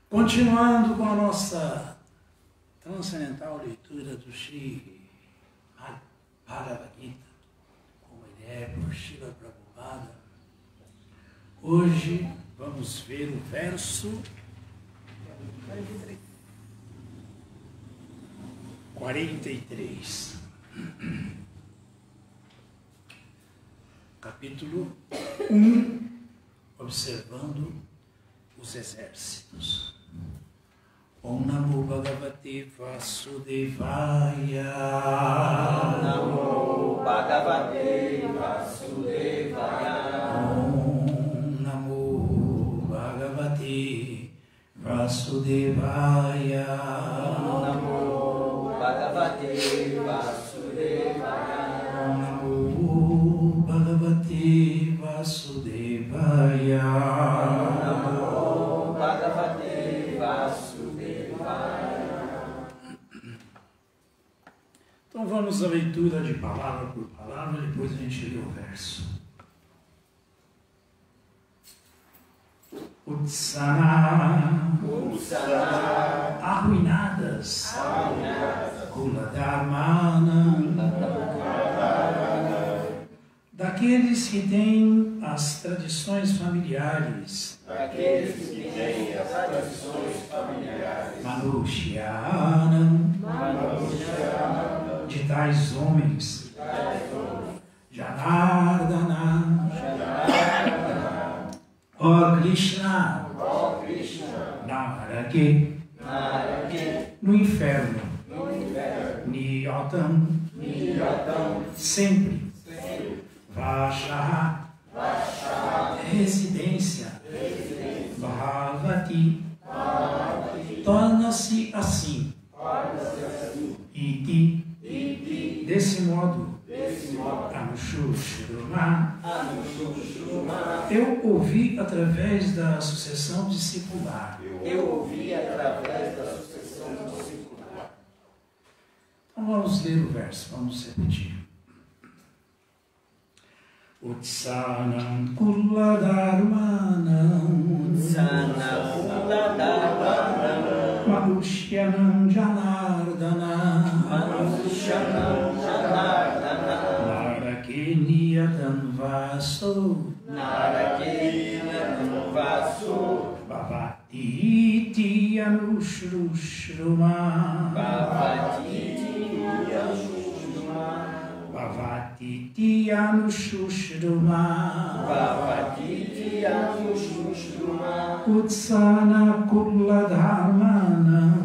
Continuando com a nossa transcendental leitura do Sri Bhagavad Gita, como ele é por Srila Prabhupada, hoje vamos ver o verso 43. Capítulo 1, observando os exércitos. Om Namo Bhagavate Vasudevaya. Om Namo Bhagavate Vasudevaya. Om Namo Bhagavate Vasudevaya. Om Namo Bhagavate Vasudevaya. Om Namo Bhagavate Vasudevaya. Om Namo Bhagavate Vasudevaya. Então vamos à leitura de palavra por palavra, depois a gente lê o verso. Utsana, arruinadas, Kuladharmana, daqueles que têm as tradições familiares, Manushyanam, de tais homens, Janardana, ó Krishna, Narake, no inferno, Niyotam, sempre, Vasha, residência, Bhavati, torna-se assim, Iti, desse modo, Anushushurma, eu ouvi através da sucessão discipular. Então vamos ler o verso, vamos repetir. Utsanam Kuladharmanam, Manushyanam Janardana, Narakeniyatan Vaso, Bhavati Anushrushruma, Bhavati Anushrushruma, Utsana Kuladharmanam,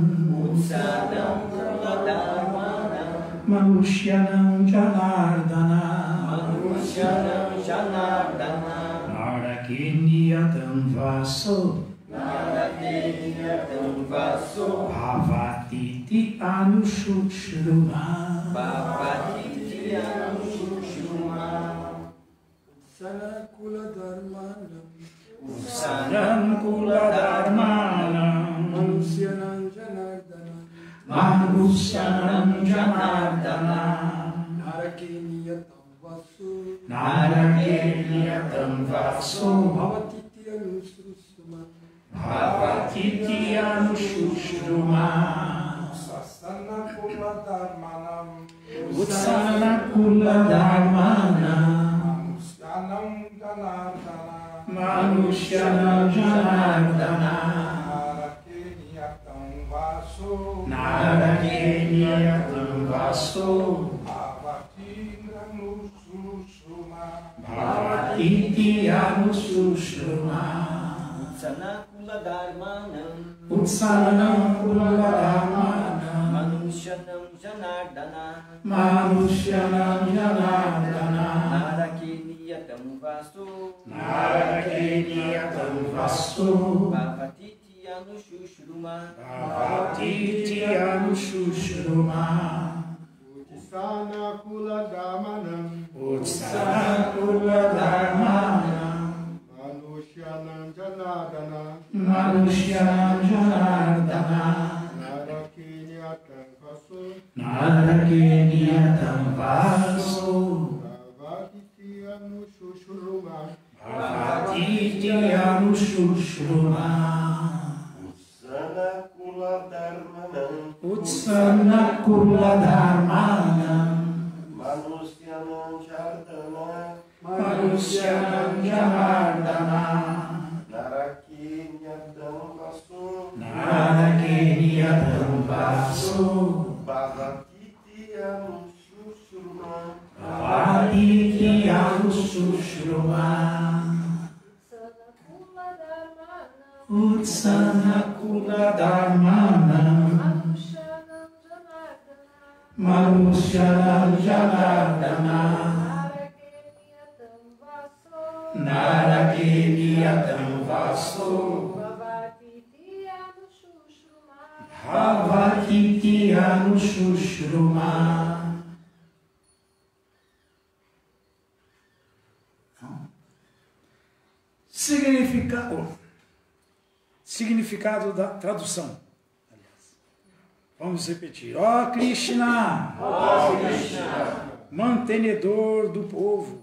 Manushyanam Janardana, Narakeniyatan Vaso, Bhavati Anushrushruma, Utsanam Kuladharmanam, Manushyanam Janardana, Narakeniyatan Vaso, Bhavati Anushrushruma, Utsana Kuladharmanam, Manushyanam Janardana, Narakeniyatan Vaso, Bhavati Anushrushruma, Utsanam Kuladharmanam, Manushyanam Janardana, Narakeniyatan Vaso, Bhavati Anushrushruma, Utsana Kuladharmanam, Manushyanam Janardana, Narakeniyatan Vaso, Bhavati Anushrushruma, Bhavati Anushrushruma, Utsanakula Dharmanam Manusyanam Jardana Manusyanam Janardana Narakenyadam Vasu Narakenyadam Vasu Bhavatiti Anushushurma Bhavati Anushushurma Utsanakula Dharmanam Manusyanam Janardana Narakenyadam Vasu Bhavatiti Anushushurma. Significado da tradução. Aliás, vamos repetir. Ó Krishna, mantenedor do povo.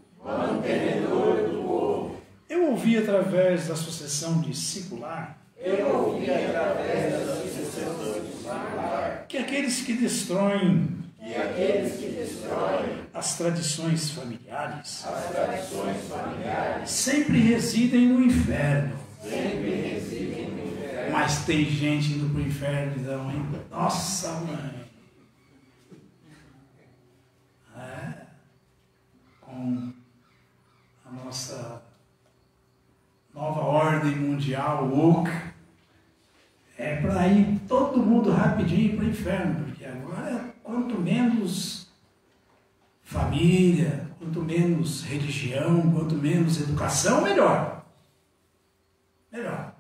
Eu ouvi através da sucessão discipular que aqueles que destroem as tradições familiares sempre residem no inferno. Mas tem gente indo para o inferno, então, hein? Nossa, mãe! Com a nossa nova ordem mundial, woke, é para ir todo mundo rapidinho para o inferno, porque agora, quanto menos família, quanto menos religião, quanto menos educação, melhor. Melhor.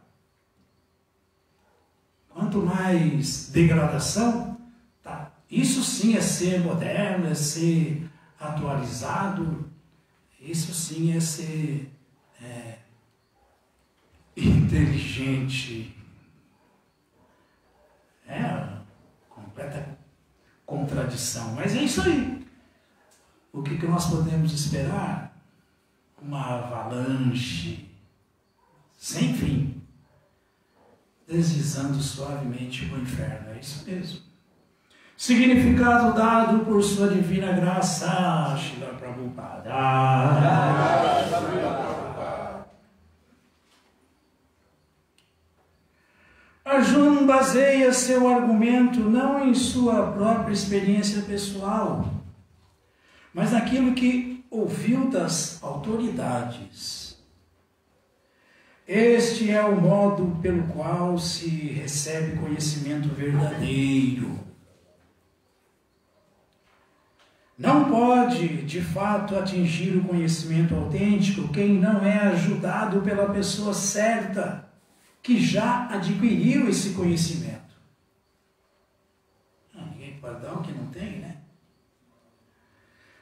Quanto mais degradação, tá. Isso sim é ser moderno, é ser atualizado, isso sim é ser inteligente. É uma completa contradição, mas é isso aí. O que nós podemos esperar? Uma avalanche sem fim, deslizando suavemente para o inferno. É isso mesmo. Significado dado por sua divina graça, Srila Prabhupada. Arjuna baseia seu argumento não em sua própria experiência pessoal, mas naquilo que ouviu das autoridades. Este é o modo pelo qual se recebe conhecimento verdadeiro. Não pode, de fato, atingir o conhecimento autêntico quem não é ajudado pela pessoa certa, que já adquiriu esse conhecimento. Ninguém pode dar o que não tem, né?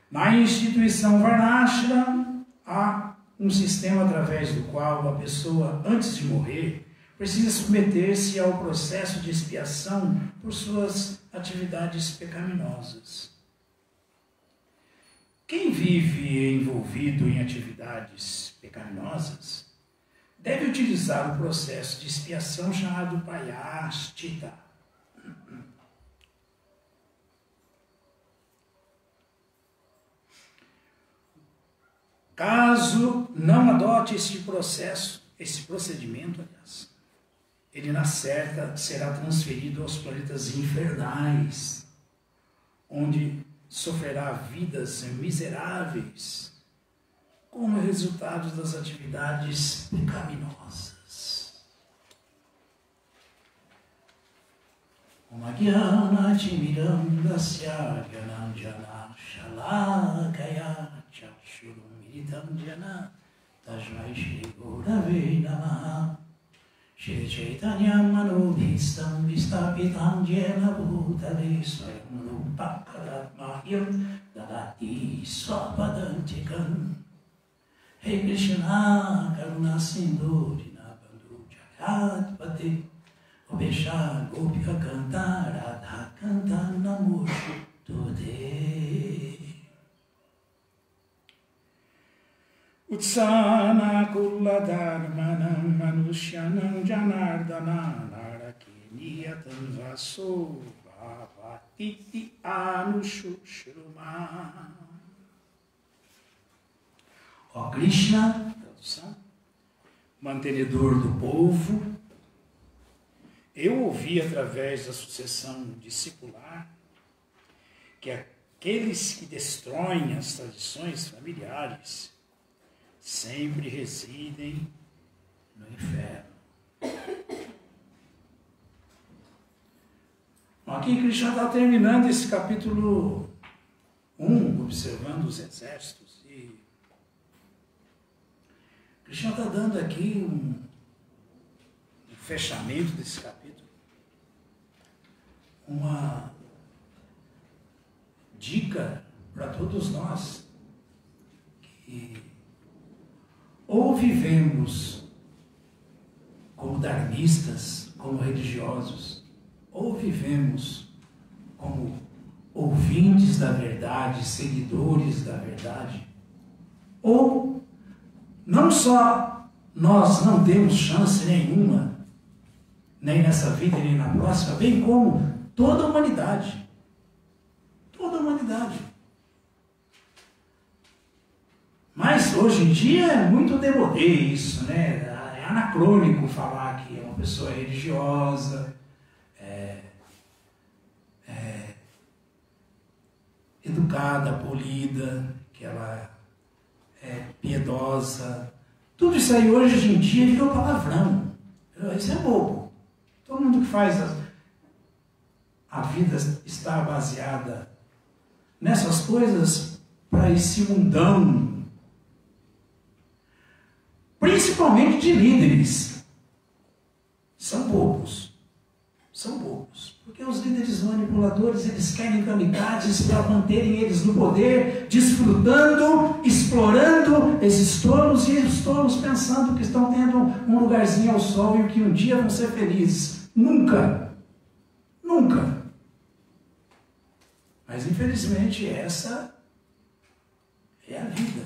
Na instituição Varnashram, há um sistema através do qual a pessoa, antes de morrer, precisa submeter-se ao processo de expiação por suas atividades pecaminosas. Quem vive envolvido em atividades pecaminosas deve utilizar o processo de expiação chamado Prayaschitta. Caso não adote este procedimento, aliás, ele na certa será transferido aos planetas infernais, onde sofrerá vidas miseráveis como resultado das atividades pecaminosas. Magyana Timiram Dasya Gyananjana Shalakaya Chakshurumiritam Jana Tajmai Shri Gurave Namaha Shri Chaitanya Manobhistam Vistapitam Jena Bhutale Swayam Rupakaratmahyam Dadati Swapadantikam. Hey Krishna, Karuna Sindhu, Dinabandhu Jagat Pate, Obesha Gopika Kanta, Radha Kanta Namushu Tude. Utsana Kula Dharmanam Manushyanam Janardana Narakiniyatan Vaso Bhavatiti Anushushruman. Ó Krishna, tradução, mantenedor do povo, eu ouvi através da sucessão discipular que aqueles que destroem as tradições familiares sempre residem no inferno. Aqui Krishna está terminando esse capítulo 1, observando os exércitos, e Krishna está dando aqui um fechamento desse capítulo, uma dica para todos nós, que ou vivemos como dharmistas, como religiosos, ou vivemos como ouvintes da verdade, seguidores da verdade, ou não só nós não temos chance nenhuma, nem nessa vida, nem na próxima, bem como toda a humanidade. Toda a humanidade. Mas hoje em dia é muito demodê isso, né? É anacrônico falar que é uma pessoa religiosa, educada, polida, que ela é piedosa. Tudo isso aí hoje em dia virou palavrão. Isso é bobo. Todo mundo que faz a vida está baseada nessas coisas para esse mundão, principalmente de líderes, são bobos. São bobos. Porque os líderes manipuladores, eles querem kamikazes para manterem eles no poder, desfrutando, explorando esses tolos, e os tolos pensando que estão tendo um lugarzinho ao sol e que um dia vão ser felizes. Nunca. Nunca. Mas infelizmente essa é a vida.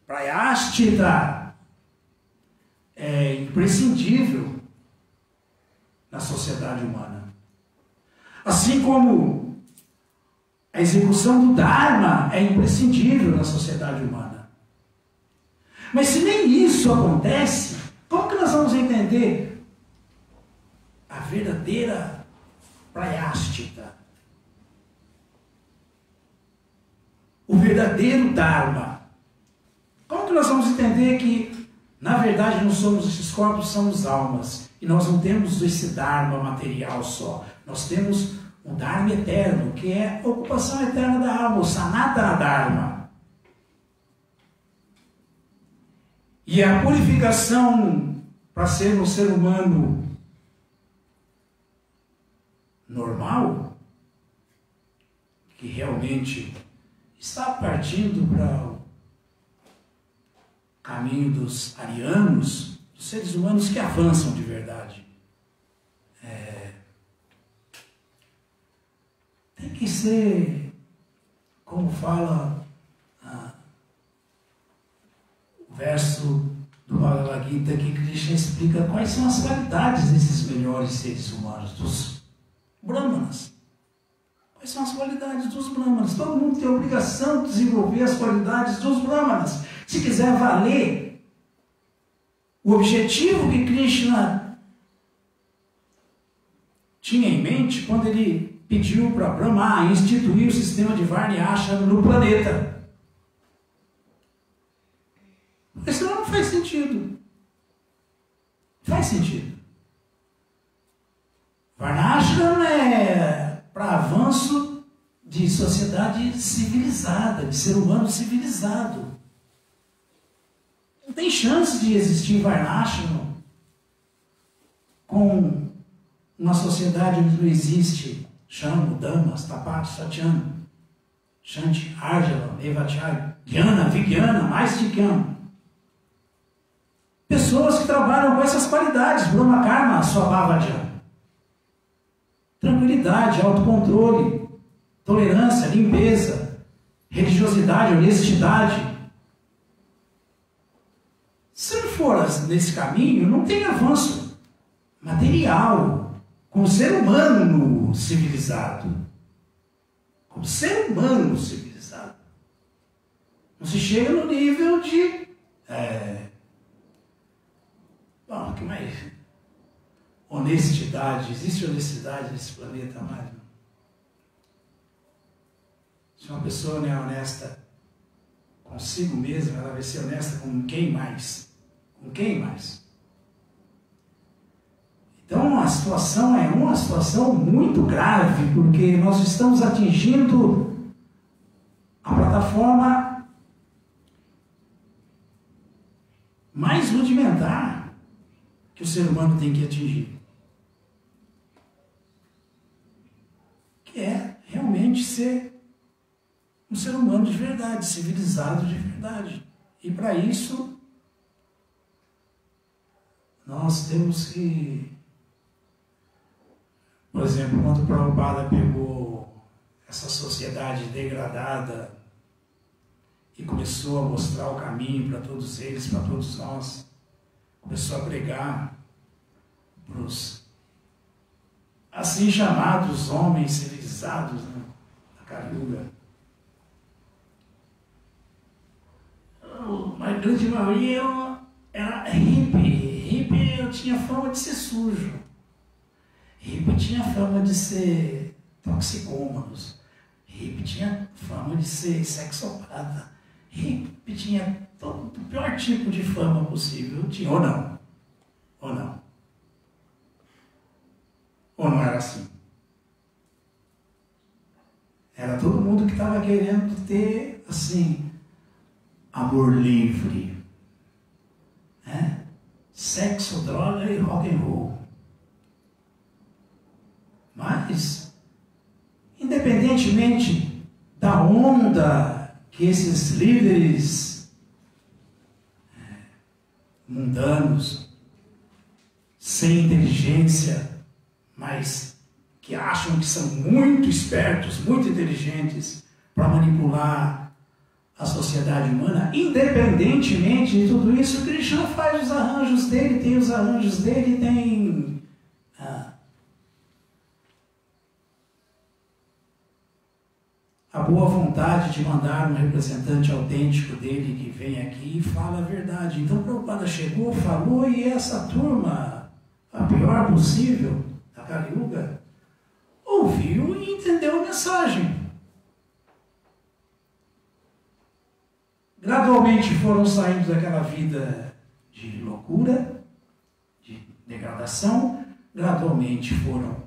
Prayasthita é imprescindível na sociedade humana. Assim como a execução do Dharma é imprescindível na sociedade humana. Mas se nem isso acontece, como que nós vamos entender a verdadeira Prayasthita? O verdadeiro Dharma. Como que nós vamos entender que, na verdade, não somos esses corpos, somos almas. E nós não temos esse Dharma material só. Nós temos um Dharma eterno, que é a ocupação eterna da alma, o Sanatana Dharma. E a purificação para ser um ser humano normal, que realmente está partindo para o caminho dos arianos, dos seres humanos que avançam de verdade. Tem que ser, como fala o verso do Bhagavad Gita, que Krishna explica quais são as qualidades desses melhores seres humanos, dos Brahmanas. Quais são as qualidades dos Brahmanas? Todo mundo tem a obrigação de desenvolver as qualidades dos Brahmanas. Se quiser valer o objetivo que Krishna tinha em mente quando ele pediu para Brahma instituir o sistema de Varna e Ashram no planeta. Porque senão não faz sentido. Faz sentido. Varna Ashram é para avanço de sociedade civilizada, de ser humano civilizado. Não tem chance de existir Varnashram com uma sociedade onde não existe Shamo, Damas, Tapat, Satyam, Shanti, Arjala, Evacharya, Jnana, Vijnana, mais de Jnana. Pessoas que trabalham com essas qualidades, Brahma Karma, Swabhavajana. Tranquilidade, autocontrole, tolerância, limpeza, religiosidade, honestidade. Se não for nesse caminho, não tem avanço material. material, como ser humano civilizado. Como ser humano civilizado. Não se chega no nível de... Bom, que mais? Honestidade. Existe honestidade nesse planeta, amado? Se uma pessoa não é honesta consigo mesma, ela vai ser honesta com quem mais? Com quem mais? Então a situação é uma situação muito grave, porque nós estamos atingindo a plataforma mais rudimentar que o ser humano tem que atingir. Que é realmente ser um ser humano de verdade, civilizado de verdade. E para isso, nós temos que... Por exemplo, quando o Prabhupada pegou essa sociedade degradada e começou a mostrar o caminho para todos eles, para todos nós, começou a pregar para os assim chamados homens civilizados, né, da Kali Yuga. A grande maioria era hippie. Hippie tinha fama de ser sujo. Hippie tinha fama de ser toxicômanos. Hippie tinha fama de ser sexopata. Hippie tinha todo o pior tipo de fama possível. Tinha, ou não? Ou não? Ou não era assim? Era todo mundo que estava querendo ter, assim, amor livre. Né? Sexo, droga e rock and roll. Mas, independentemente da onda que esses líderes mundanos, sem inteligência, mas que acham que são muito espertos, muito inteligentes para manipular a sociedade humana, independentemente de tudo isso, o Krishna faz os arranjos dele, tem os arranjos dele, tem... a boa vontade de mandar um representante autêntico dele que vem aqui e fala a verdade. Então o Prabhupada chegou, falou, e essa turma, a pior possível, da Kali Yuga, ouviu e entendeu a mensagem. Gradualmente foram saindo daquela vida de loucura, de degradação, gradualmente foram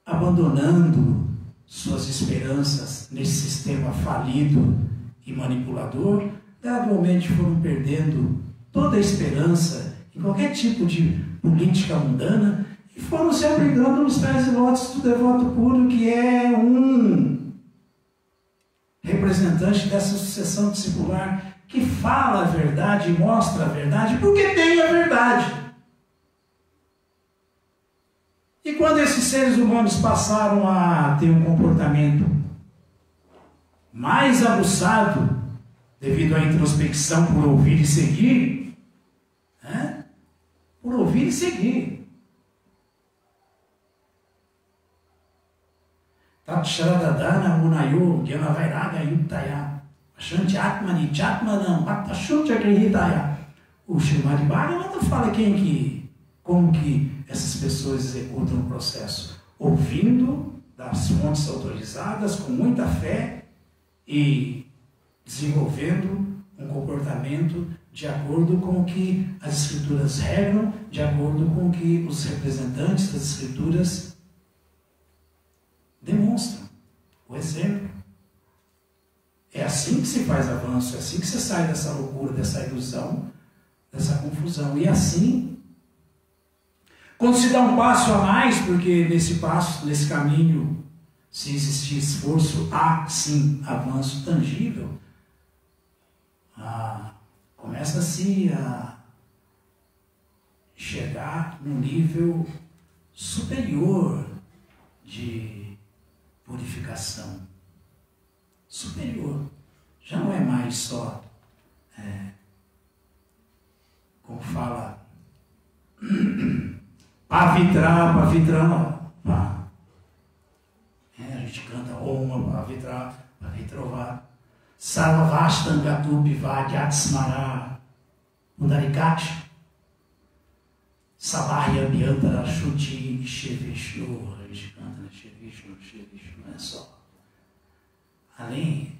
abandonando suas esperanças nesse sistema falido e manipulador, gradualmente foram perdendo toda a esperança em qualquer tipo de política mundana e foram se abrigando nos pés e lótus do devoto puro, que é um representante dessa sucessão discipular que fala a verdade e mostra a verdade porque tem a verdade. E quando esses seres humanos passaram a ter um comportamento mais aguçado, devido à introspecção por ouvir e seguir, né? Por ouvir e seguir. Tat Shradadana Munayo Gyanavairaga Yuktaya Ashanti Atmani Chatmanam Bhaktashuncha Grihitaya. O Srimad Bhagavatam fala como que essas pessoas executam o processo, ouvindo das fontes autorizadas, com muita fé e desenvolvendo um comportamento de acordo com o que as escrituras regram, de acordo com o que os representantes das escrituras demonstram, o exemplo. É assim que se faz avanço, é assim que se sai dessa loucura, dessa ilusão, dessa confusão. E assim, quando se dá um passo a mais, porque nesse caminho, se existir esforço, há sim avanço tangível, começa-se a chegar num nível superior de purificação. Superior. Já não é mais só, como fala Pavitra, pá. A gente canta Om, Pavitra, Pavitrova, Sarvavashtanga Bhivadyat Mundarikati, Sabhaya Abhyantara Shuti Shevishnu. A gente canta, né? Shevishnu, não é só. Além,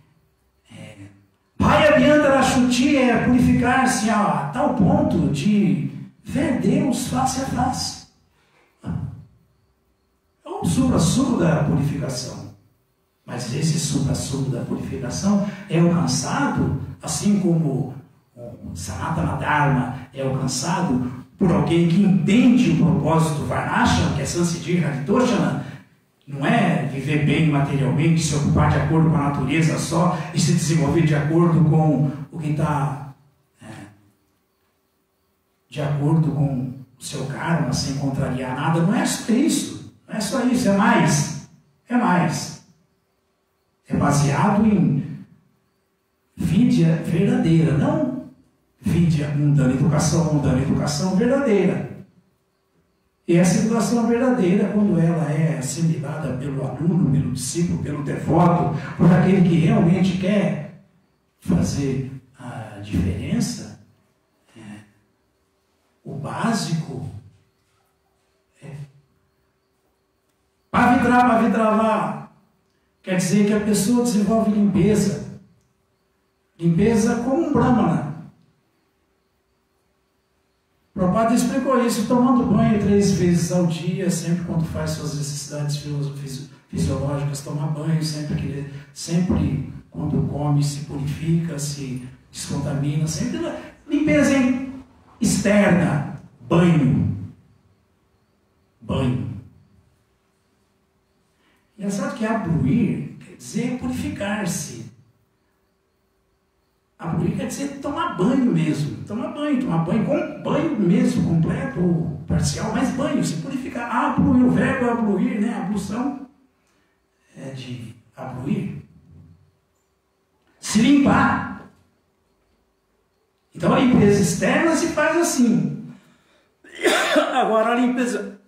Bhaya Abhyantara Shuti é purificar-se a tal ponto de ver Deus face a face. É um supra-sumo da purificação. Mas esse supra-sumo da purificação é alcançado, assim como o Sanatana Dharma é alcançado por alguém que entende o propósito do Varnashram, que é Sansiddhi Haritoshana, não é viver bem materialmente, se ocupar de acordo com a natureza só e se desenvolver de acordo com o que está de acordo com o seu karma, sem contrariar nada. Não é só isso, não é só isso, é mais. É baseado em vidya verdadeira, não vidya mundana, educação verdadeira. E essa educação verdadeira, quando ela é assimilada pelo aluno, pelo discípulo, pelo devoto, por aquele que realmente quer fazer a diferença, o básico é Pavitrava. Quer dizer que a pessoa desenvolve limpeza. Limpeza como um Brahmana. Prabhupada explicou isso, tomando banho 3 vezes ao dia, sempre quando faz suas necessidades fisiológicas, toma banho, sempre quando come, se purifica, se descontamina, sempre limpeza externa, banho. Engraçado que abluir quer dizer purificar-se. Abluir quer dizer tomar banho mesmo. Tomar banho com banho mesmo, completo ou parcial, mas banho, se purificar. Abluir, o verbo é abluir, né? A ablução é de abluir. Se limpar. Então a limpeza externa se faz assim. Agora a limpeza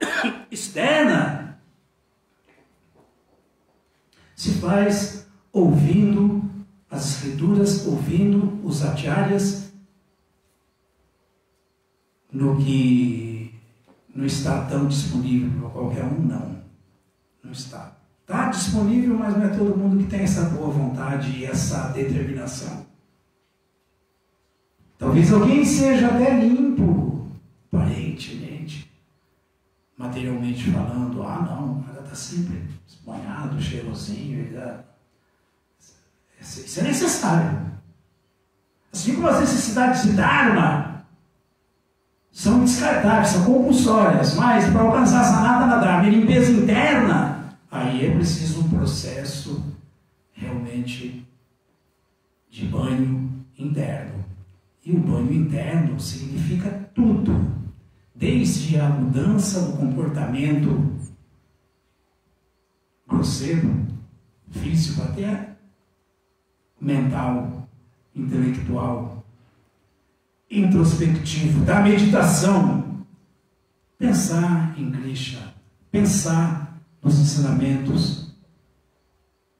externa se faz ouvindo as escrituras, ouvindo os acharyas, no que não está tão disponível para qualquer um, não está. Está disponível, mas não é todo mundo que tem essa boa vontade e essa determinação. Talvez alguém seja até limpo, aparentemente, materialmente falando, não, o cara está sempre banhado, cheirosinho, isso é necessário. Assim como as necessidades de Dharma são descartáveis, são compulsórias, mas para alcançar Sanatana Dharma e limpeza interna, aí é preciso um processo realmente de banho interno. E o banho interno significa tudo, desde a mudança do comportamento grosseiro, físico, até mental, intelectual, introspectivo, da meditação. Pensar em Krishna, pensar nos ensinamentos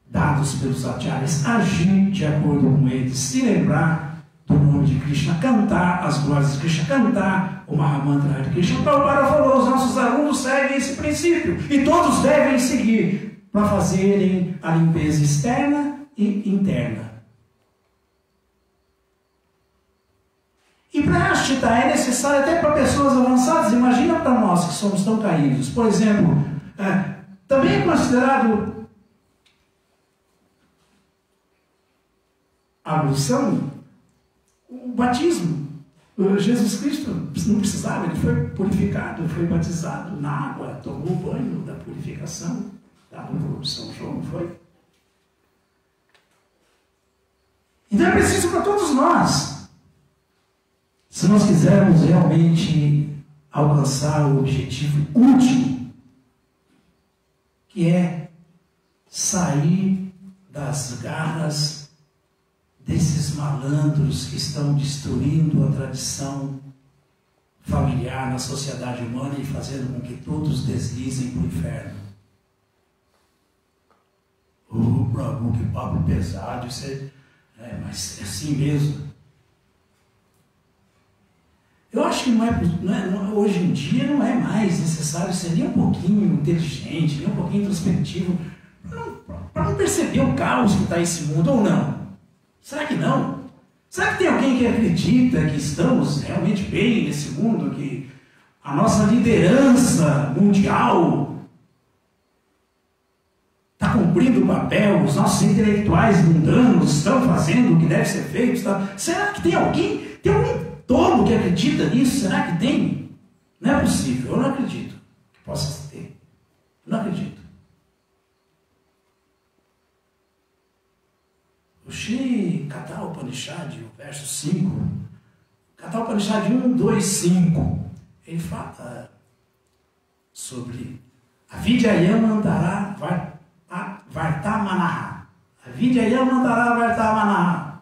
dados pelos acharyas, agir de acordo com eles, se lembrar do nome de Krishna, cantar as glórias de Krishna, cantar o Mahamantra de Krishna. Prabhupada falou, os nossos alunos seguem esse princípio e todos devem seguir para fazerem a limpeza externa e interna. E Prashita é necessário até para pessoas avançadas. Imagina para nós que somos tão caídos. Por exemplo, também é considerado a ablução o batismo. Jesus Cristo não precisava, ele foi purificado, foi batizado na água, tomou o banho da purificação, dado por São João, não foi? Então é preciso para todos nós. Se nós quisermos realmente alcançar o objetivo último, que é sair das garras desses malandros que estão destruindo a tradição familiar na sociedade humana e fazendo com que todos deslizem para o inferno. Prabhu, que papo pesado, isso mas é assim mesmo. Eu acho que hoje em dia não é mais necessário ser nem um pouquinho inteligente, nem um pouquinho introspectivo, para não perceber o caos que está esse mundo, ou não? Será que não? Será que tem alguém que acredita que estamos realmente bem nesse mundo, que a nossa liderança mundial está cumprindo o papel, os nossos intelectuais mundanos estão fazendo o que deve ser feito? Será que tem alguém tolo que acredita nisso? Será que tem? Não é possível, eu não acredito que possa ter. Eu não acredito. O Shri Katha Upanishad, o verso 5, Katha Upanishad 1, 2, 5, ele fala sobre Avidya Yamantara Vartamanaha. Avidya Yamantara Vartamanaha.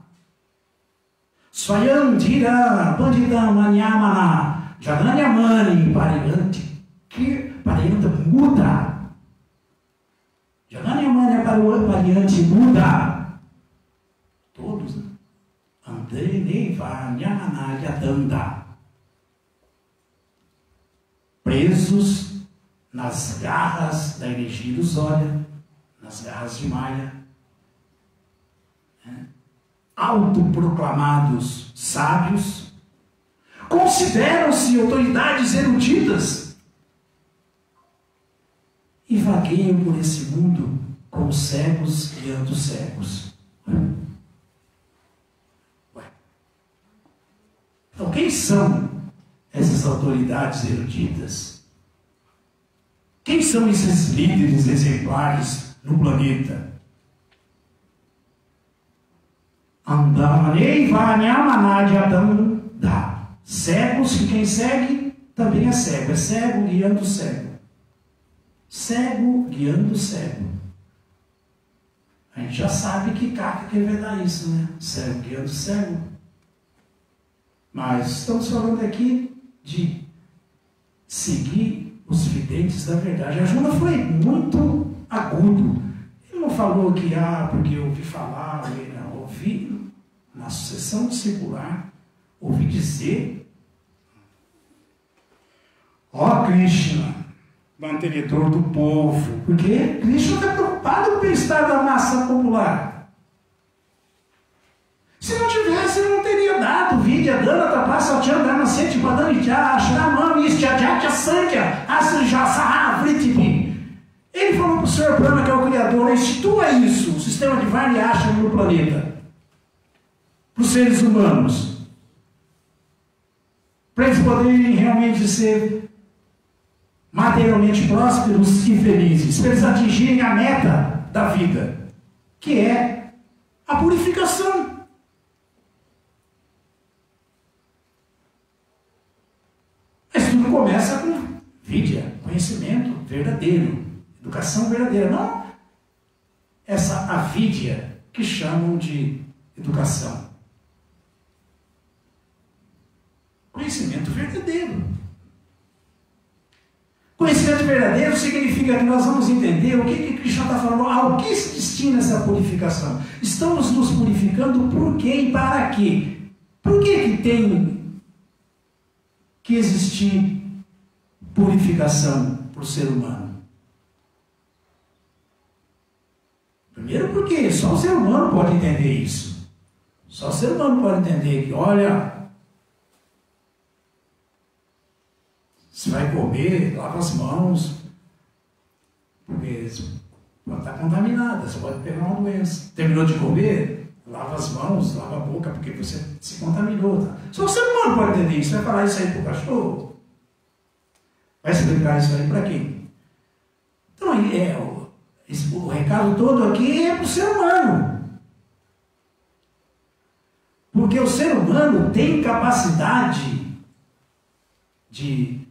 Swayam Dhira Pandita Manyamana Jananyamani Pariyanta Muda. Jananyamani Pariyanta Muda. Todos, né? Presos nas garras da energia ilusória, nas garras de Maya, autoproclamados sábios, consideram-se autoridades eruditas e vagueiam por esse mundo como cegos guiando cegos. Então, quem são essas autoridades eruditas? Quem são esses líderes exemplares no planeta? Cegos, que quem segue também é cego guiando cego. Cego guiando cego. A gente já sabe que Kafka quer ver dar isso, né? Cego guiando cego. Mas estamos falando aqui de seguir os videntes da verdade. A Juna foi muito agudo. Ele não falou que, porque eu ouvi falar, não, ouvi na sucessão discipular, ouvi dizer, Krishna, mantenedor do povo, porque Krishna está preocupado com o bem-estar da massa popular. Se não tivesse, ele não teria dado Vidya, Dana, Tapasa, Chandana, Seti, Padanitya, Shramam, Istyadyatya, Sankhya, Asrijasaha, Vritivi. Ele falou para o Sr. Brahma, que é o Criador, institua isso, o sistema de Varna e Ashram no planeta, para os seres humanos, para eles poderem realmente ser materialmente prósperos e felizes, para eles atingirem a meta da vida, que é a purificação. Mas tudo começa com Vidya, conhecimento verdadeiro, educação verdadeira, não essa avidya que chamam de educação. Conhecimento verdadeiro. Conhecimento verdadeiro significa que nós vamos entender o que Krishna está falando, ao que se destina essa purificação. Estamos nos purificando por quê e para quê? Por que tem que existir purificação para o ser humano? Primeiro porque só o ser humano pode entender isso. Só o ser humano pode entender que, olha, você vai comer, lava as mãos, porque pode estar contaminada, você pode pegar uma doença. Terminou de comer, lava as mãos, lava a boca, porque você se contaminou. Tá? Só o ser humano pode entender isso. Vai falar isso aí para o cachorro? Vai explicar isso aí para quem? Então, o recado todo aqui é para o ser humano. Porque o ser humano tem capacidade de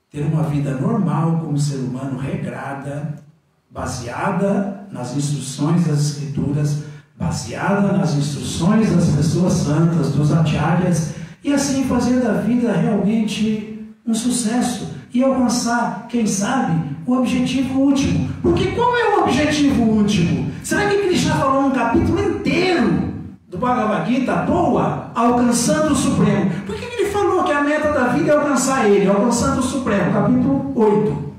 ter uma vida normal como ser humano, regrada, baseada nas instruções das Escrituras, baseada nas instruções das pessoas santas, dos acharyas, e assim fazer da vida realmente um sucesso e alcançar, quem sabe, o objetivo último. Porque qual é o objetivo último? Será que Krishna falou um capítulo inteiro do Bhagavad Gita à toa? Alcançando o Supremo. Por que ele falou que a meta da vida é alcançar ele? Alcançando o Supremo, capítulo 8.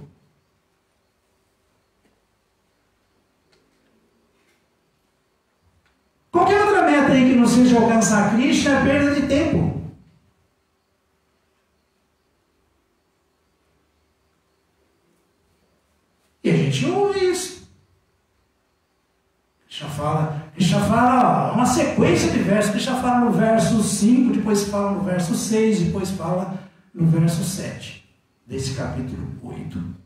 Qualquer outra meta aí que não seja alcançar Krishna é perda de tempo. E a gente ouve isso. Krishna fala uma sequência de versos. Krishna fala no verso 5, depois fala no verso 6, depois fala no verso 7 desse capítulo 8.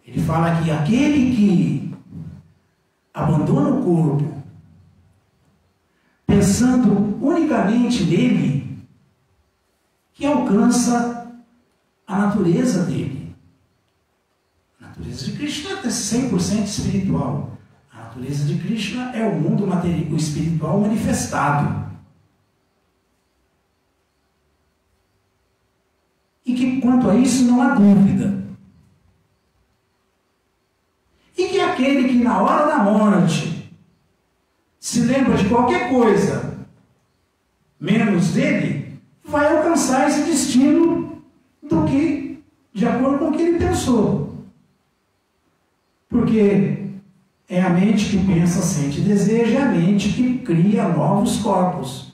Ele fala que aquele que abandona o corpo pensando unicamente nele, que alcança a natureza dele. A natureza de Krishna é 100% espiritual. A natureza de Krishna é o mundo material, o espiritual manifestado. E que quanto a isso não há dúvida. E que aquele que na hora da morte se lembra de qualquer coisa menos dele, vai alcançar esse destino do que, de acordo com o que ele pensou. Porque é a mente que pensa, sente e deseja, é a mente que cria novos corpos.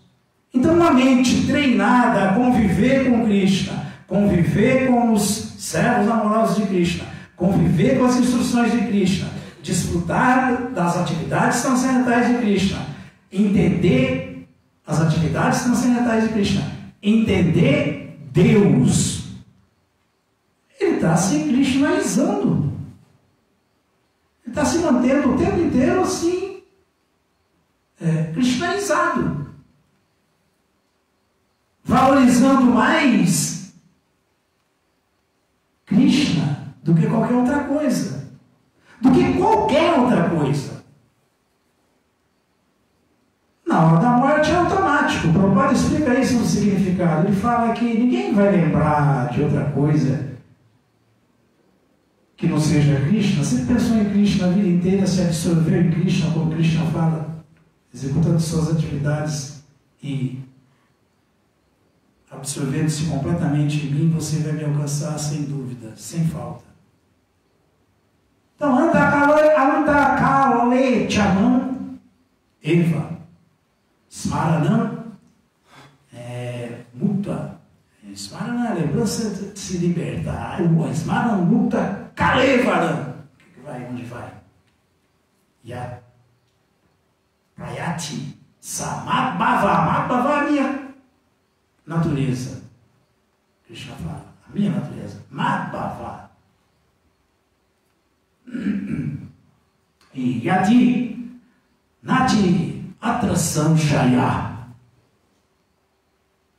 Então, uma mente treinada a conviver com Krishna, conviver com os servos amorosos de Krishna, conviver com as instruções de Krishna, desfrutar das atividades transcendentais de Krishna, entender as atividades transcendentais de Krishna, entender Deus. Ele está se krishnaizando. Ele está se mantendo o tempo inteiro assim, krishnaizado. Valorizando mais Krishna do que qualquer outra coisa. Do que qualquer outra coisa. Na hora da morte é automático. O Prabhupada explica isso no significado. Ele fala que ninguém vai lembrar de outra coisa que não seja Krishna. Você pensou em Krishna a vida inteira, se absorveu em Krishna, como Krishna fala, executando suas atividades e absorvendo-se completamente em mim, você vai me alcançar sem dúvida, sem falta. Então, anda kale chamam eva smaranam mukta. Smarana, lembrança de se libertar. Smaranam mukta kalevaram. Onde vai? Yat prayati samabhava. Mabhava é a minha natureza. Krishna fala, a minha natureza. Madhava. E yati nati atração shaya.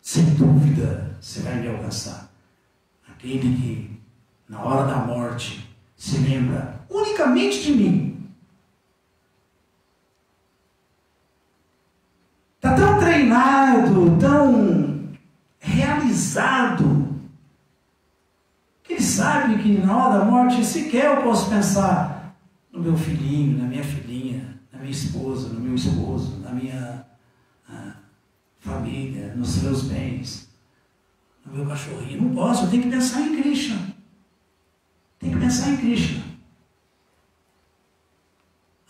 Sem dúvida você vai me alcançar. Aquele que na hora da morte se lembra unicamente de mim. Está tão treinado, tão realizado, que ele sabe que na hora da morte sequer eu posso pensar no meu filhinho, na minha filhinha, na minha esposa, no meu esposo, na minha família, nos meus bens, no meu cachorrinho. Não posso, eu tenho que pensar em Krishna. Tem que pensar em Krishna.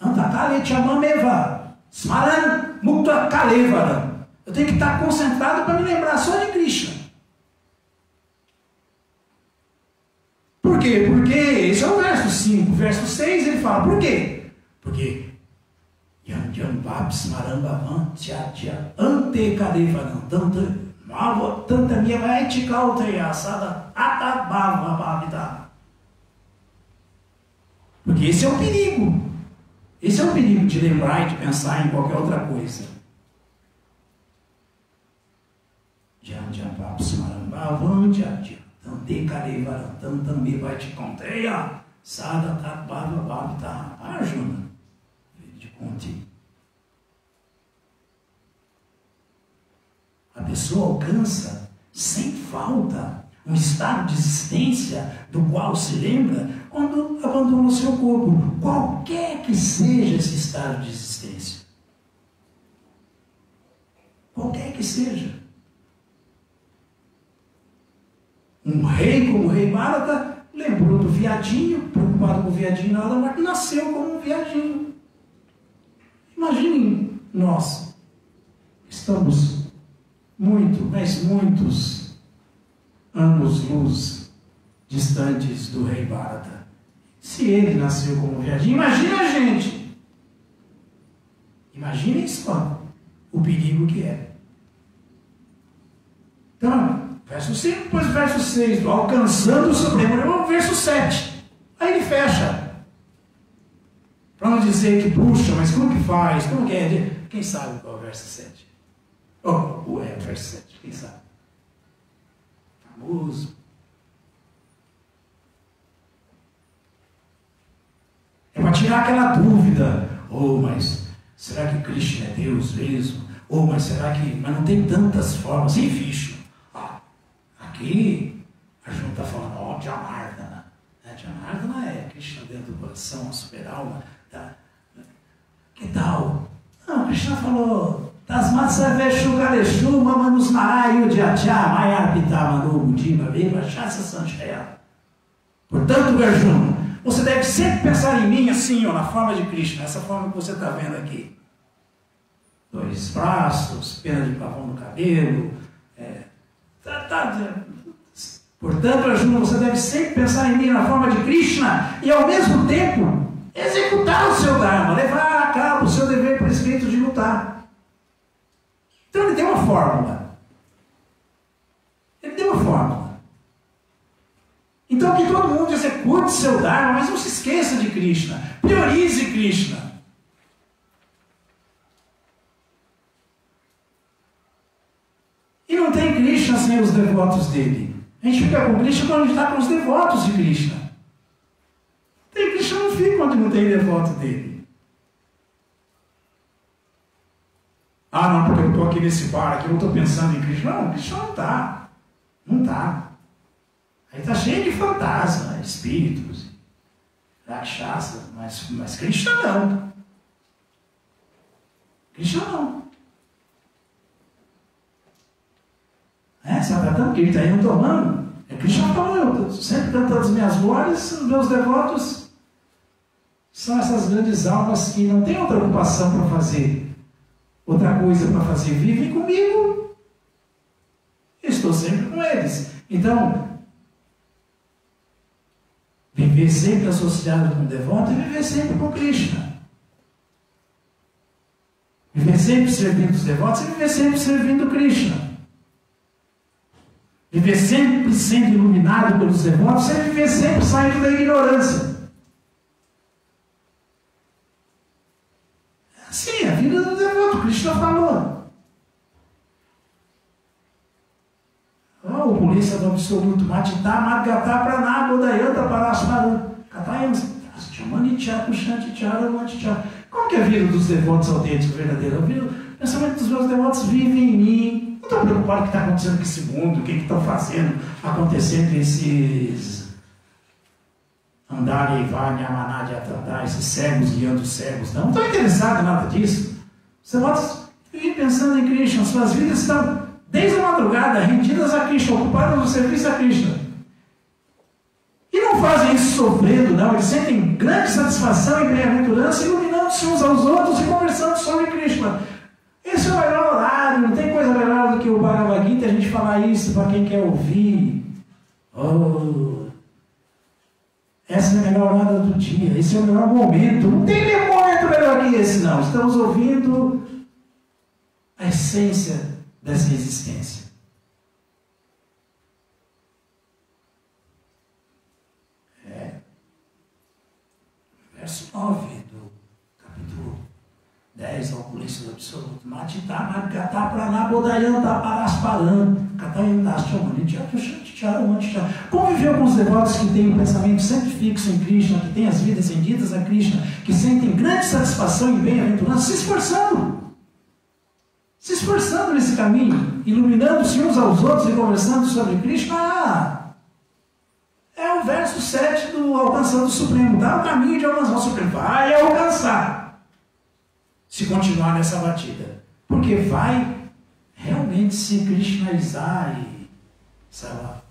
Antakale chamameva, smaran mukta kalevara. Eu tenho que estar concentrado para me lembrar só de Krishna. Por quê? Porque esse é o verso 5. Verso 6 ele fala, por quê? Porque porque esse é o perigo. Esse é o perigo de lembrar e de pensar em qualquer outra coisa. Arjuna. Kunti. A pessoa alcança, sem falta, um estado de existência do qual se lembra quando abandona o seu corpo, qualquer que seja esse estado de existência. Qualquer que seja. Um rei como o rei Bharata lembrou do viadinho, preocupado com o viadinho na hora da morte, nasceu como um viadinho. Imaginem nós, estamos mas muitos anos-luz distantes do rei Bharata. Se ele nasceu como um viadinho, imagina a gente. Imaginem só o perigo que é. Então, verso 5, depois verso 6, alcançando o Supremo, verso 7. Aí ele fecha. Para não dizer que puxa, mas como que faz? Como que é? Quem sabe qual é o verso 7? O verso 7, quem sabe? Famoso. É para tirar aquela dúvida. Mas será que Krishna é Deus mesmo? Mas será que... Mas não tem tantas formas. Sim, bicho. Aqui, a gente está falando, Janardana. Janardana é Krishna dentro do coração, a super-alma. Tá? Que tal? Não, Krishna falou, Tasmat Sarveshu Kaleshu Mamanus Marayu Dhyatya Maya Pitamanu Budima Viva Shasa Sanchaya. Portanto, Arjuna, você deve sempre pensar em mim assim, na forma de Krishna, essa forma que você está vendo aqui. 2 braços, pena de pavão no cabelo. Portanto, Arjuna, você deve sempre pensar em mim na forma de Krishna e, ao mesmo tempo, executar o seu Dharma, levar a cabo o seu dever prescrito de lutar. Então, ele deu uma fórmula. Então, que todo mundo execute seu Dharma, mas não se esqueça de Krishna. Priorize Krishna. E não tem Krishna sem os devotos dele. A gente fica com Krishna quando a gente está com os devotos de Krishna. Tem Krishna não fica quando não tem devoto dele. Não, porque eu estou aqui nesse bar, aqui eu estou pensando em Krishna. Não, Krishna não está. Não está. Aí está cheio de fantasmas, espíritos, rakshasa, mas Krishna não. Krishna não. Você está cantando que ele está indo tomando? Krishna falou, eu estou sempre cantando as minhas glórias, os meus devotos são essas grandes almas que não têm outra ocupação para fazer, outra coisa para fazer. Vivem comigo. Eu estou sempre com eles. Então, viver sempre associado com o devoto é viver sempre com Krishna. Viver sempre servindo os devotos é viver sempre servindo Krishna. Viver sempre sendo iluminado pelos devotos é viver sempre saindo da ignorância. É assim, a vida do devoto. Krishna falou. O polícia do absoluto. Matita, Madgata, Praná, Bodhayanta, Parasmaru. Katayam, Chamanichá, Kushantichara, Mantichá. Como que é a vida dos devotos autênticos, verdadeiros? O pensamento dos meus devotos vive em mim. Não estou preocupado com o que está acontecendo com esse mundo, o que estão fazendo, acontecendo esses andarem e vai, amaná de atandar, esses cegos guiando os cegos. Não estou interessado em nada disso. Os devotos vivem pensando em Krishna, suas vidas estão, desde a madrugada, rendidas a Krishna, ocupadas no serviço a Krishna. E não fazem isso sofrendo, não. Eles sentem grande satisfação e bem-aventurança, iluminando-se uns aos outros e conversando sobre Krishna. Esse é o melhor horário, não tem coisa melhor do que o Bhagavad Gita, a gente falar isso para quem quer ouvir. Essa é a melhor hora do dia, esse é o melhor momento. Não tem nenhum momento melhor que esse, não. Estamos ouvindo a essência dessa existência. Verso 9 do capítulo 10 ao polícia do absoluto. Matita, Madgata, Praná, Bodhayanta, Parasparam, Katayanta, Chamanitya, Kushanti. Conviveu com os devotos que têm um pensamento sempre fixo em Krishna, que têm as vidas rendidas a Krishna, que sentem grande satisfação e bem-aventurança, se esforçando nesse caminho, iluminando-se uns aos outros e conversando sobre Krishna. É o verso 7 do Alcançando o Supremo, dá o caminho de alcançar o Supremo, vai alcançar, se continuar nessa batida, porque vai realmente se krishnaizar e Sava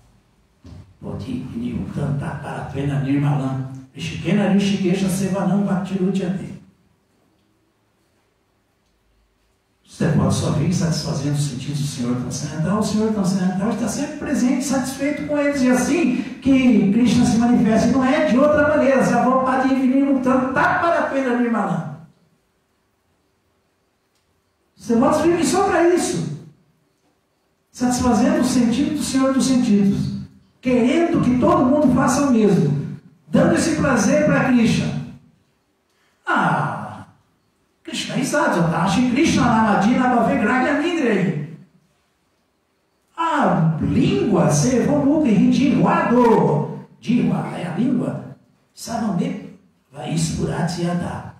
Poti Niyukanta Paratvena Nirmalam Rishikena Rishikesha Sevanam Bhaktirudyate. Os devotos só vêm satisfazendo os sentidos do Senhor Transcendental. O Senhor Transcendental está sempre presente, satisfeito com eles. E assim que Krishna se manifesta, não é de outra maneira. Savapati Niyukanta Paratvena Nirmalam. Os devotos vivem só para isso, satisfazendo o sentido do Senhor dos sentidos, querendo que todo mundo faça o mesmo, dando esse prazer para Krishna. Krishna é exato, Tashi Krishna Namadina Bavegragya Nindrei. A língua se evolui, Rindiwado. Diwa é a língua. Savame Vaispuratiyada.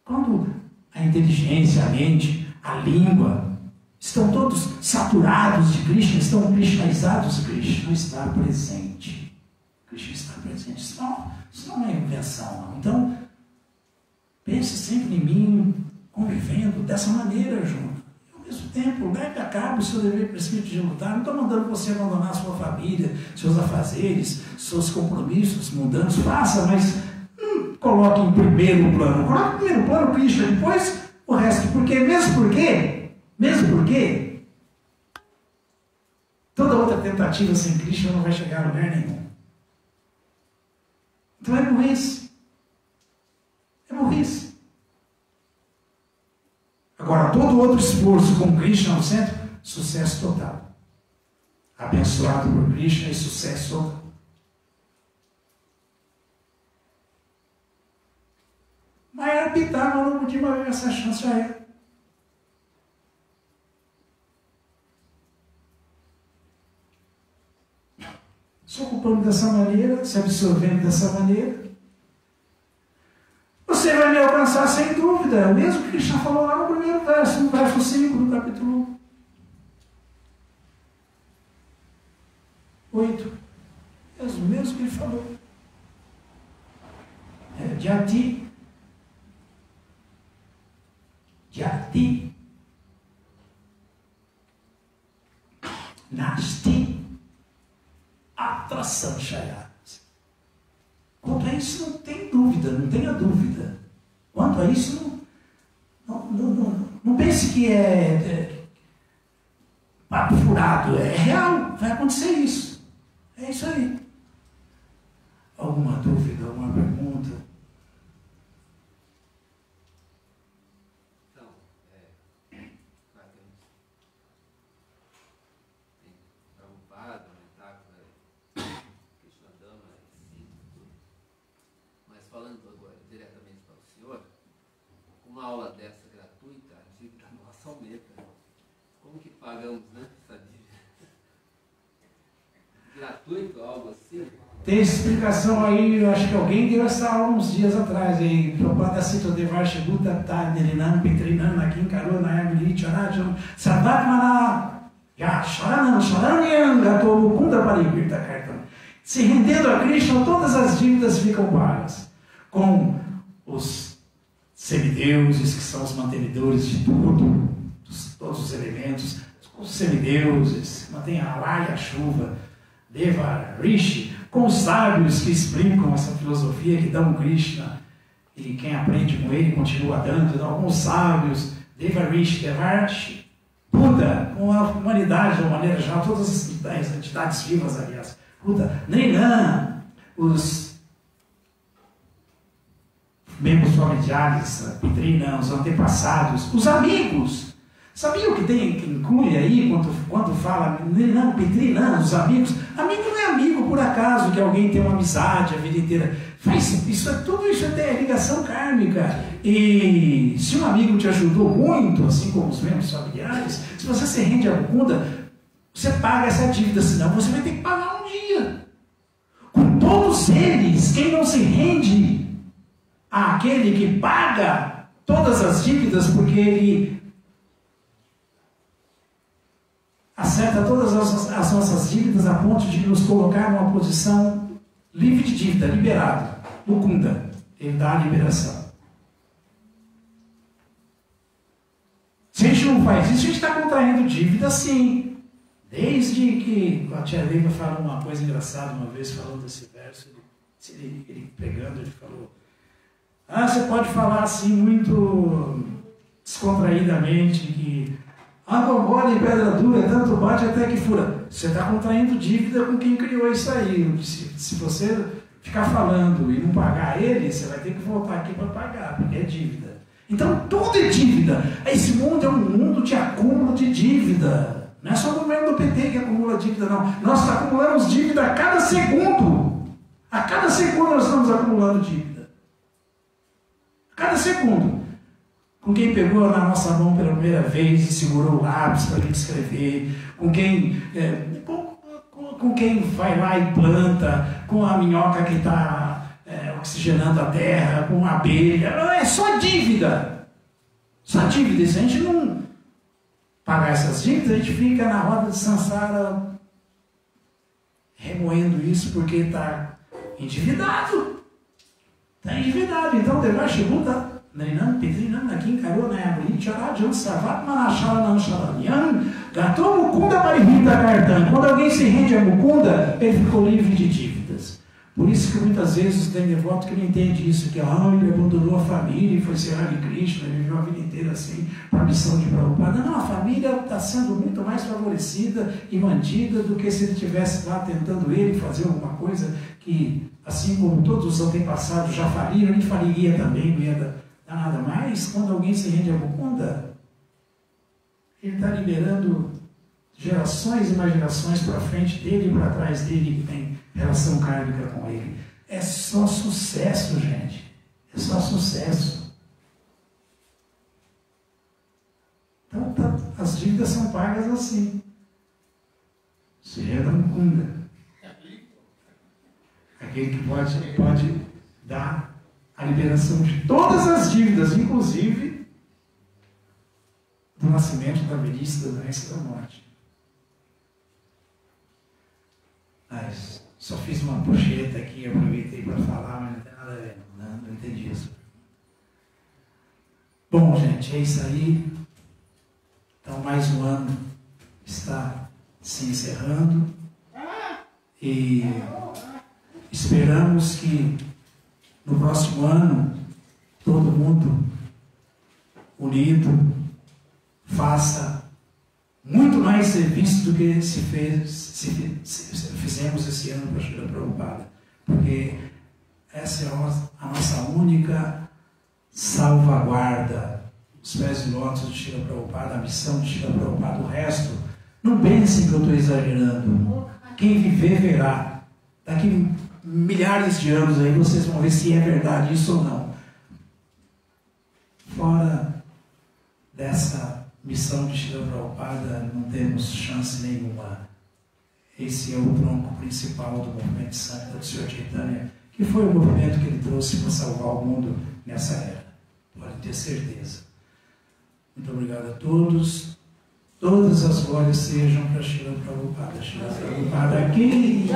Quando a inteligência, a mente, a língua estão todos saturados de Krishna, estão krishnaizados, Krishna está presente. Krishna está presente. Isso não é invenção, não. Então, pense sempre em mim, convivendo dessa maneira junto. E, ao mesmo tempo, leve a cabo o seu dever prescrito de lutar. Não estou mandando você abandonar a sua família, seus afazeres, seus compromissos mundanos. Faça, mas coloque em primeiro plano. Coloque em primeiro plano Krishna, depois o resto. Mesmo porque toda outra tentativa sem Krishna não vai chegar a lugar nenhum. Então é burrice. Agora, todo outro esforço com Krishna no centro, sucesso total. Abençoado por Krishna e sucesso total. Maior Pitar, mas não podia ver essa chance a ele. Se ocupando dessa maneira, se absorvendo dessa maneira, você vai me alcançar sem dúvida. É o mesmo que Krishna falou lá no primeiro verso, no verso 5 do capítulo 8. É o mesmo que ele falou. Jati Nasti Atração Shaya. Quanto a isso, não tem dúvida, não tenha dúvida. Quanto a isso, não pense que é papo furado, é real, vai acontecer isso. É isso aí. Alguma dúvida, alguma pergunta? Então, tem Prabhupada, Krishnadama, mas falando agora diretamente para o senhor, uma aula dessa gratuita, a dívida nossa aumenta. Como que pagamos, né, essa dívida? Gratuito, algo assim? Tem explicação aí, eu acho que alguém deu essa aula uns dias atrás, aí, Prabhupada Cito Devarshi Bhuta Nerinam Petrinam Nakin Karuna Yamili Charajam Sarvatmana Yasharanam Sharanyam Gato Mukunda Paribirta Kartam. Se rendendo a Krishna, todas as dívidas ficam pagas. Com os semideuses, que são os mantenedores de tudo, todos os elementos, os semideuses, que mantêm a ar e a chuva, Deva, Rishi, com os sábios que explicam essa filosofia, que dão Krishna, e quem aprende com ele continua dando, então, alguns sábios, Deva, Rishi, Devarshi, Buda, com a humanidade de uma maneira geral, todas as entidades vivas, aliás, Buda, Neinam, os membros familiares, Pitrinam, os antepassados, os amigos. Sabia o que tem que inclui aí quando fala não, Pitrinam, os amigos? Amigo não é amigo por acaso, que alguém tem uma amizade a vida inteira. Tudo isso é ligação kármica. E se um amigo te ajudou muito, assim como os membros familiares, se você se rende a Buda, você paga essa dívida, senão você vai ter que pagar um dia. Com todos eles, quem não se rende àquele que paga todas as dívidas, porque ele acerta todas as nossas dívidas a ponto de nos colocar numa posição livre de dívida, liberado. Mukunda, ele dá a liberação. Se a gente não faz isso, a gente está contraindo dívida sim. Desde que a tia Leiva falou uma coisa engraçada uma vez, falando desse verso, ele pregando, ele falou: você pode falar assim muito descontraídamente que água mole e pedra dura, tanto bate até que fura. Você está contraindo dívida com quem criou isso aí. Se você ficar falando e não pagar ele, você vai ter que voltar aqui para pagar, porque é dívida. Então tudo é dívida. Esse mundo é um mundo de acúmulo de dívida. Não é só o governo do PT que acumula dívida, não. Nós acumulamos dívida a cada segundo. A cada segundo nós estamos acumulando dívida. A cada segundo. Com quem pegou na nossa mão pela primeira vez e segurou o lápis para a gente escrever, com quem vai lá e planta, com a minhoca que está oxigenando a terra, com a abelha. É só dívida. Só dívida. Se a gente não pagar essas dívidas, a gente fica na roda de Sansara remoendo isso porque está endividado. Está endividado. Então, debaixo Buda. Quando alguém se rende a Mukunda, ele ficou livre de dívidas. Por isso que muitas vezes tem devoto que não entende isso, que ele abandonou a família e foi ser Hare Krishna, ele viveu a vida inteira assim, para a missão de Prabhupada. Não, a família está sendo muito mais favorecida e mantida do que se ele estivesse lá tentando ele fazer alguma coisa que, assim como todos os antepassados já faliram, ele faliria também, não ia dar nada mais. Quando alguém se rende a Mukunda, ele está liberando gerações e mais gerações para frente dele e para trás dele que tem relação kármica com ele. É só sucesso, gente. É só sucesso. Então, as dívidas são pagas assim. Se renda Mukunda. Aquele que pode dar a liberação de todas as dívidas, inclusive do nascimento, da velhice, da doença e da morte. Mas só fiz uma puxeta aqui, aproveitei para falar, mas não tem nada a ver, não entendi isso. Bom, gente, é isso aí. Então, mais um ano está se encerrando e esperamos que no próximo ano todo mundo unido faça muito mais serviço do que fizemos esse ano para a Srila Prabhupada, porque essa é a nossa única salvaguarda. Os pés de lótus de Srila Prabhupada, a missão de Srila Prabhupada, o resto, não pensem que eu estou exagerando. Quem viver verá. Daqui milhares de anos aí vocês vão ver se é verdade isso ou não. Fora dessa missão de Srila Prabhupada, não temos chance nenhuma. Esse é o tronco principal do movimento Sankirtan do Sr. Chaitanya, que foi o movimento que ele trouxe para salvar o mundo nessa era. Pode ter certeza. Muito obrigado a todos. Todas as glórias sejam para Srila Prabhupada. Srila Prabhupada aqui.